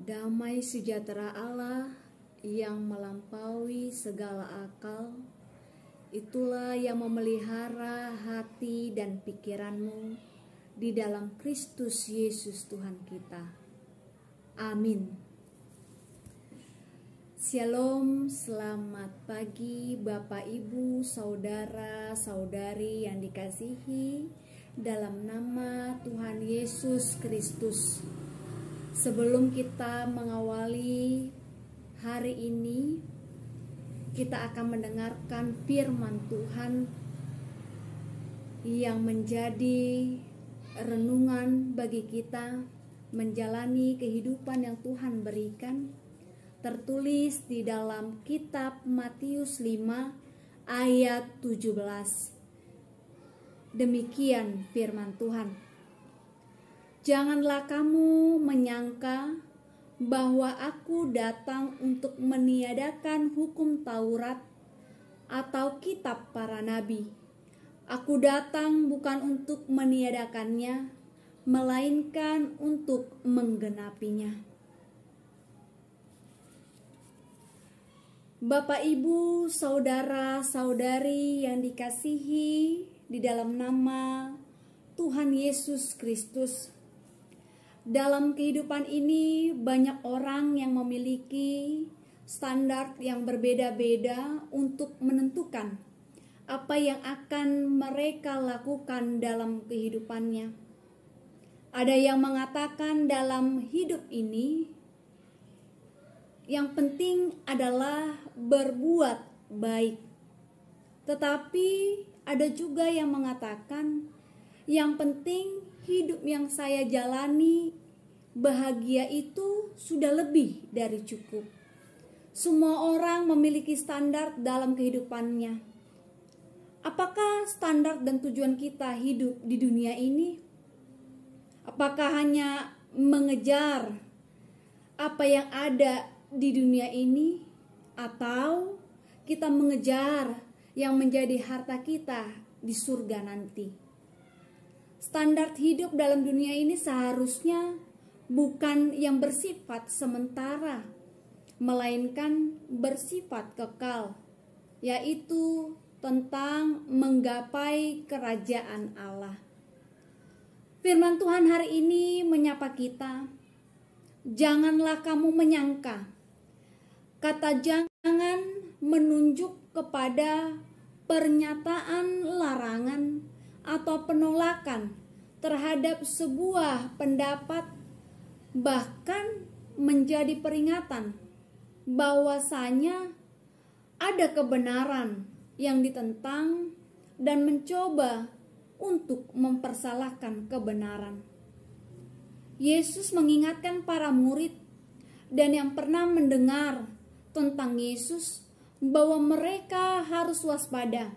Damai sejahtera Allah yang melampaui segala akal, itulah yang memelihara hati dan pikiranmu di dalam Kristus Yesus Tuhan kita. Amin. Shalom, selamat pagi Bapak Ibu, Saudara, Saudari yang dikasihi dalam nama Tuhan Yesus Kristus. Sebelum kita mengawali hari ini, kita akan mendengarkan firman Tuhan yang menjadi renungan bagi kita menjalani kehidupan yang Tuhan berikan, tertulis di dalam kitab Matius 5 ayat 17. Demikian firman Tuhan. Janganlah kamu menyangka bahwa aku datang untuk meniadakan hukum Taurat atau kitab para nabi. Aku datang bukan untuk meniadakannya, melainkan untuk menggenapinya. Bapak, Ibu, Saudara, Saudari yang dikasihi di dalam nama Tuhan Yesus Kristus. Dalam kehidupan ini banyak orang yang memiliki standar yang berbeda-beda untuk menentukan apa yang akan mereka lakukan dalam kehidupannya. Ada yang mengatakan dalam hidup ini yang penting adalah berbuat baik. Tetapi ada juga yang mengatakan yang penting hidup yang saya jalani bahagia itu sudah lebih dari cukup. Semua orang memiliki standar dalam kehidupannya. Apakah standar dan tujuan kita hidup di dunia ini? Apakah hanya mengejar apa yang ada di dunia ini, atau kita mengejar yang menjadi harta kita di surga nanti? Standar hidup dalam dunia ini seharusnya bukan yang bersifat sementara, melainkan bersifat kekal, yaitu tentang menggapai kerajaan Allah. Firman Tuhan hari ini menyapa kita, janganlah kamu menyangka. Kata jangan menunjuk kepada pernyataan larangan atau penolakan terhadap sebuah pendapat, bahkan menjadi peringatan bahwasanya ada kebenaran yang ditentang dan mencoba untuk mempersalahkan kebenaran. Yesus mengingatkan para murid dan yang pernah mendengar tentang Yesus bahwa mereka harus waspada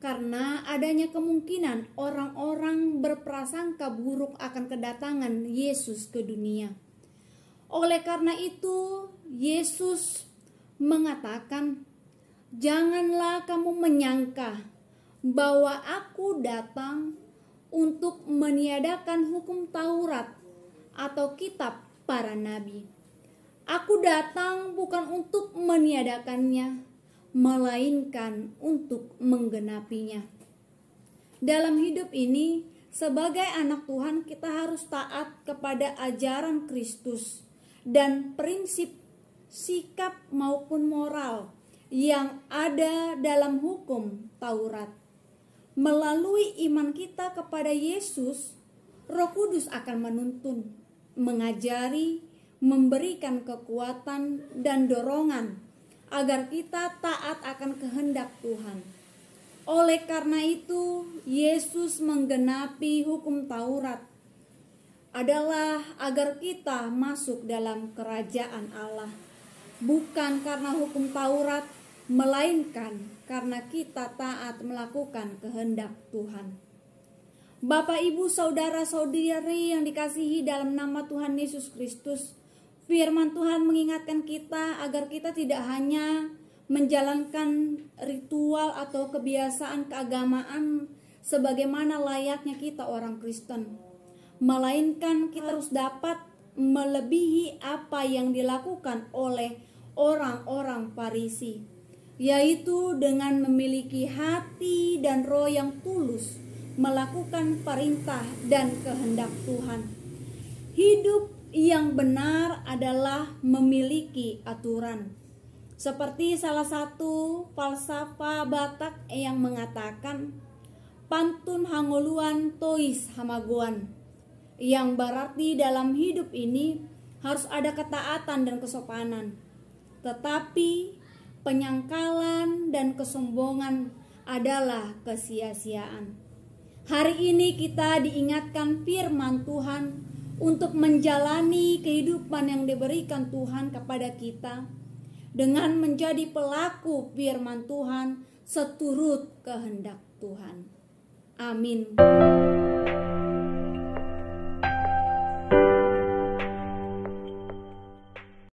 karena adanya kemungkinan orang-orang berprasangka buruk akan kedatangan Yesus ke dunia. Oleh karena itu, Yesus mengatakan, janganlah kamu menyangka bahwa aku datang untuk meniadakan hukum Taurat atau kitab para nabi. Aku datang bukan untuk meniadakannya, melainkan untuk menggenapinya. Dalam hidup ini, sebagai anak Tuhan, kita harus taat kepada ajaran Kristus dan prinsip, sikap maupun moral yang ada dalam hukum Taurat. Melalui iman kita kepada Yesus, Roh Kudus akan menuntun, mengajari, memberikan kekuatan dan dorongan agar kita taat akan kehendak Tuhan. Oleh karena itu, Yesus menggenapi hukum Taurat adalah agar kita masuk dalam kerajaan Allah. Bukan karena hukum Taurat, melainkan karena kita taat melakukan kehendak Tuhan. Bapak, Ibu, Saudara, Saudari yang dikasihi dalam nama Tuhan Yesus Kristus, firman Tuhan mengingatkan kita agar kita tidak hanya menjalankan ritual atau kebiasaan keagamaan sebagaimana layaknya kita orang Kristen, melainkan kita harus dapat melebihi apa yang dilakukan oleh orang-orang Farisi, yaitu dengan memiliki hati dan roh yang tulus melakukan perintah dan kehendak Tuhan. Hidup yang benar adalah memiliki aturan. Seperti salah satu falsafah Batak yang mengatakan, pantun hangoluan tois hamaguan, yang berarti dalam hidup ini harus ada ketaatan dan kesopanan. Tetapi penyangkalan dan kesombongan adalah kesia-siaan. Hari ini kita diingatkan firman Tuhan untuk menjalani kehidupan yang diberikan Tuhan kepada kita dengan menjadi pelaku firman Tuhan seturut kehendak Tuhan. Amin.